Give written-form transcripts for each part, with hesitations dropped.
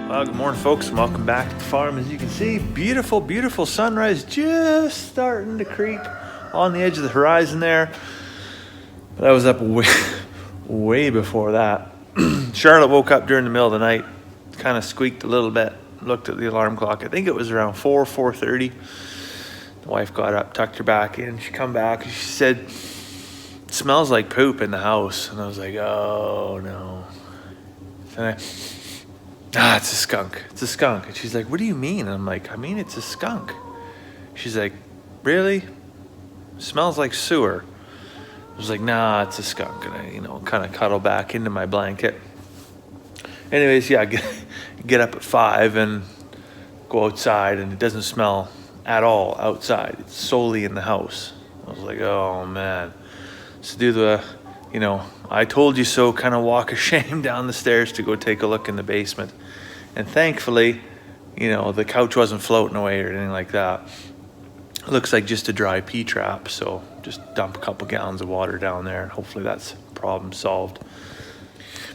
Well, good morning, folks, and welcome back to the farm. As you can see, beautiful, beautiful sunrise just starting to creep on the edge of the horizon there. But I was up way before that. Charlotte woke up during the middle of the night, kind of squeaked a little bit, looked at the alarm clock. I think it was around 4:30. The wife got up, tucked her back in. She come back and she said, "It smells like poop in the house." And I was like, "Oh no." And it's a skunk. It's a skunk. And she's like, "What do you mean?" And I'm like, "I mean, it's a skunk." She's like, "Really? Smells like sewer." I was like, "Nah, it's a skunk." And I, kind of cuddle back into my blanket. Anyways, yeah, get up at 5 and go outside, and it doesn't smell at all outside. It's solely in the house. I was like, "Oh man." So do the, I told you so kind of walk of shame down the stairs to go take a look in the basement. And thankfully, the couch wasn't floating away or anything like that. It looks like just a dry pee trap. So just dump a couple gallons of water down there. Hopefully that's problem solved.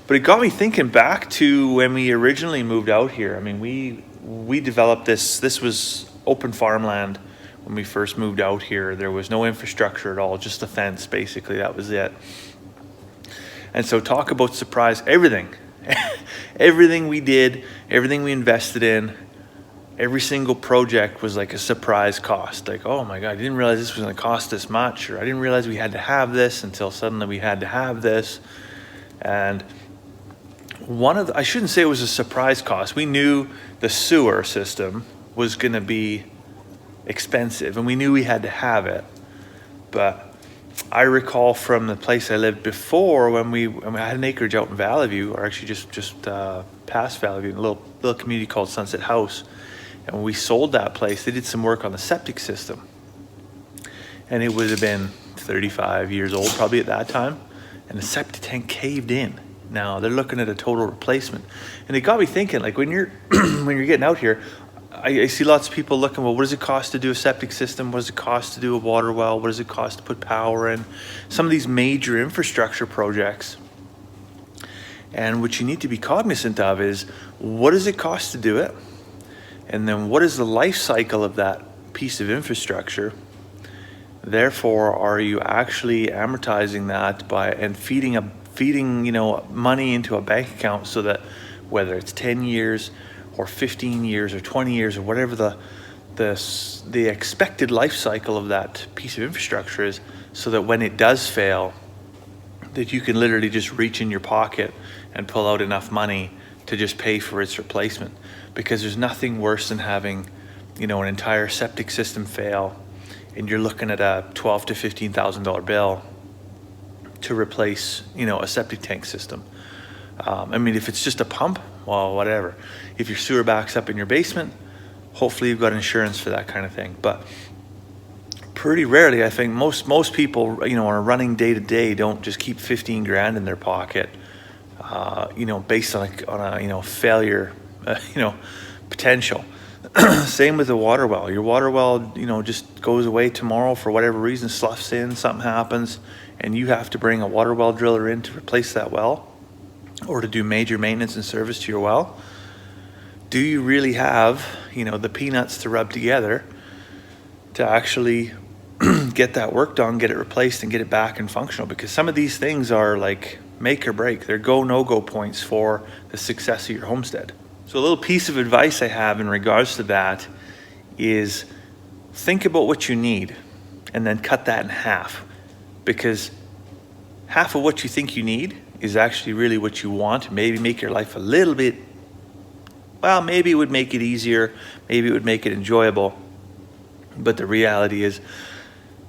But it got me thinking back to when we originally moved out here. I mean, we developed this was open farmland when we first moved out here. There was no infrastructure at all, just a fence, basically. That was it. And so talk about surprise, everything. Everything we did, everything we invested in, every single project was like a surprise cost. Like, oh my God, I didn't realize this was going to cost this much, or I didn't realize we had to have this until suddenly we had to have this. And I shouldn't say it was a surprise cost. We knew the sewer system was going to be expensive, and we knew we had to have it. But I recall from the place I lived before when I had an acreage out in Valley View, or actually just past Valley View, in a little community called Sunset House. And when we sold that place, they did some work on the septic system. And it would have been 35 years old probably at that time. And the septic tank caved in. Now they're looking at a total replacement. And it got me thinking, like when you're getting out here, I see lots of people looking, well, what does it cost to do a septic system? What does it cost to do a water well? What does it cost to put power in? Some of these major infrastructure projects. And what you need to be cognizant of is, what does it cost to do it? And then what is the life cycle of that piece of infrastructure? Therefore, are you actually amortizing that and feeding money into a bank account so that whether it's 10 years or 15 years or 20 years or whatever the expected life cycle of that piece of infrastructure is, so that when it does fail, that you can literally just reach in your pocket and pull out enough money to just pay for its replacement. Because there's nothing worse than having, an entire septic system fail, and you're looking at a $12,000 to $15,000 bill to replace, a septic tank system. If it's just a pump, well, whatever. If your sewer backs up in your basement, hopefully you've got insurance for that kind of thing. But pretty rarely, I think most people, on a running day to day, don't just keep 15 grand in their pocket, based on a failure, potential. Same with the water well. Your water well, just goes away tomorrow for whatever reason, sloughs in, something happens, and you have to bring a water well driller in to replace that well, or to do major maintenance and service to your well. Do you really have, the peanuts to rub together to actually get that work done, get it replaced, and get it back and functional? Because some of these things are like make or break. They're go, no-go points for the success of your homestead. So a little piece of advice I have in regards to that is think about what you need and then cut that in half. Because half of what you think you need is actually really what you want. Maybe make your life a little bit, maybe it would make it easier, maybe it would make it enjoyable. But the reality is,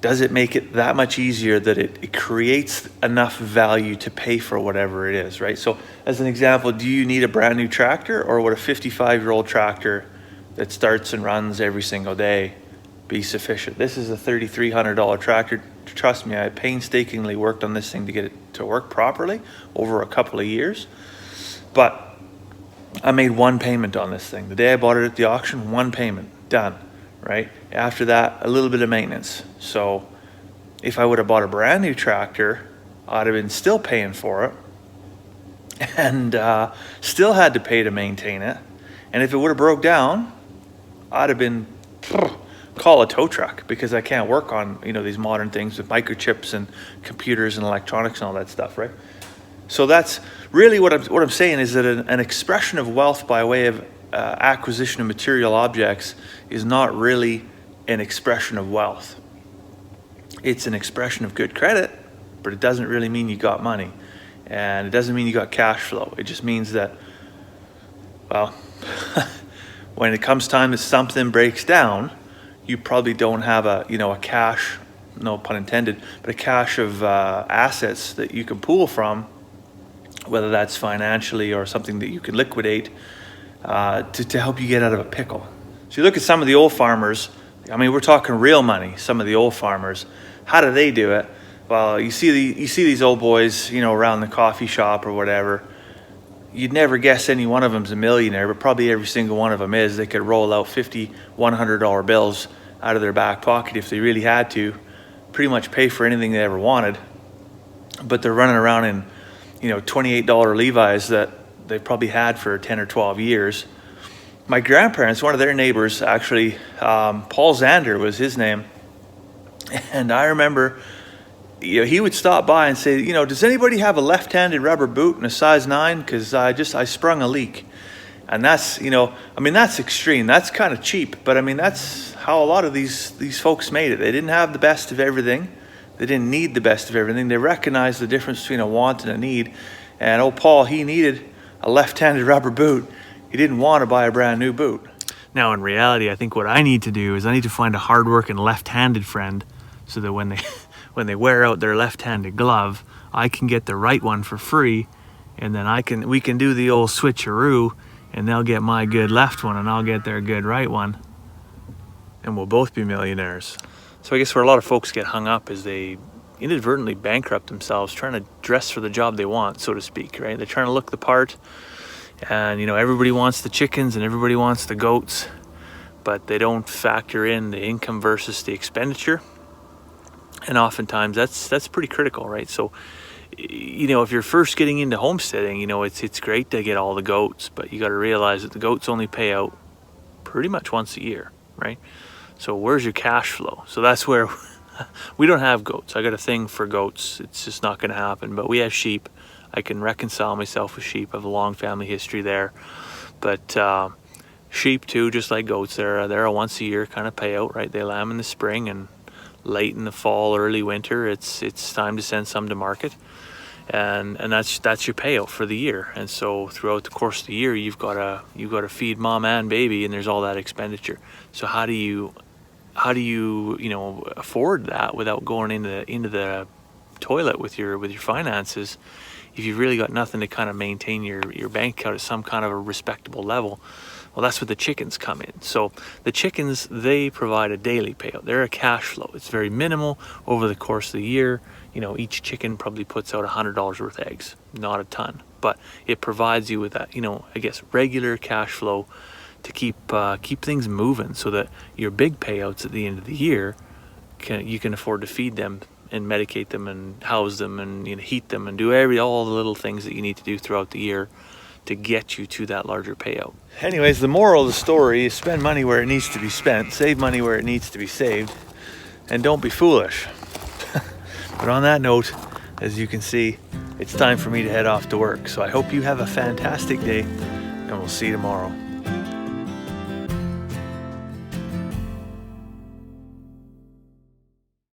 does it make it that much easier that it creates enough value to pay for whatever it is, right? So as an example, do you need a brand new tractor, or would a 55-year-old tractor that starts and runs every single day be sufficient? This is a $3,300 tractor. Trust me, I painstakingly worked on this thing to get it to work properly over a couple of years. But I made one payment on this thing. The day I bought it at the auction, one payment, done, right? After that, a little bit of maintenance. So if I would have bought a brand new tractor, I'd have been still paying for it and still had to pay to maintain it. And if it would have broke down, I'd have been call a tow truck, because I can't work on, you know, these modern things with microchips and computers and electronics and all that stuff, right? So that's really what I'm saying, is that an expression of wealth by way of acquisition of material objects is not really an expression of wealth. It's an expression of good credit, but it doesn't really mean you got money, and it doesn't mean you got cash flow. It just means that, well, when it comes time that something breaks down, you probably don't have a cache, no pun intended, but a cache of assets that you can pull from, whether that's financially or something that you can liquidate to help you get out of a pickle. So you look at some of the old farmers, I mean, we're talking real money, some of the old farmers. How do they do it? Well, you see these old boys, you know, around the coffee shop or whatever. You'd never guess any one of them's a millionaire, but probably every single one of them is. They could roll out $50, $100 bills out of their back pocket if they really had to, pretty much pay for anything they ever wanted. But they're running around in, you know, $28 Levi's that they've probably had for 10 or 12 years. My grandparents, one of their neighbors, actually, Paul Zander was his name. And I remember, you know, he would stop by and say, you know, does anybody have a left-handed rubber boot in a size 9? Because I sprung a leak. And that's, you know, I mean, that's extreme. That's kind of cheap. But I mean, that's how a lot of these folks made it. They didn't have the best of everything. They didn't need the best of everything. They recognized the difference between a want and a need. And old Paul, he needed a left-handed rubber boot. He didn't want to buy a brand new boot. Now, in reality, I think what I need to do is I need to find a hard-working left-handed friend, so that when they wear out their left-handed glove, I can get the right one for free, and then we can do the old switcheroo, and they'll get my good left one and I'll get their good right one, and we'll both be millionaires. So I guess where a lot of folks get hung up is they inadvertently bankrupt themselves trying to dress for the job they want, so to speak, right? They're trying to look the part, and you know, everybody wants the chickens and everybody wants the goats, but they don't factor in the income versus the expenditure. And oftentimes that's pretty critical, right? So, you know, if you're first getting into homesteading, you know, it's great to get all the goats, but you got to realize that the goats only pay out pretty much once a year, right? So where's your cash flow? So that's where we don't have goats. I got a thing for goats. It's just not going to happen. But we have sheep. I can reconcile myself with sheep. I have a long family history there. But sheep too, just like goats, they're a once a year kind of payout, right? They lamb in the spring, and late in the fall, early winter, it's time to send some to market, and that's your payout for the year. And so throughout the course of the year, you've got to feed mom and baby, and there's all that expenditure. So how do you afford that without going into the toilet with your finances, if you've really got nothing to kind of maintain your bank account at some kind of a respectable level? Well, that's where the chickens come in. So the chickens, they provide a daily payout. They're a cash flow. It's very minimal over the course of the year. You know, each chicken probably puts out $100 worth of eggs, not a ton, but it provides you with that, you know, I guess, regular cash flow to keep things moving, so that your big payouts at the end of the year, you can afford to feed them and medicate them and house them and, you know, heat them and do all the little things that you need to do throughout the year to get you to that larger payout. Anyways, the moral of the story is spend money where it needs to be spent, save money where it needs to be saved, and don't be foolish. But on that note, as you can see, it's time for me to head off to work. So I hope you have a fantastic day, and we'll see you tomorrow.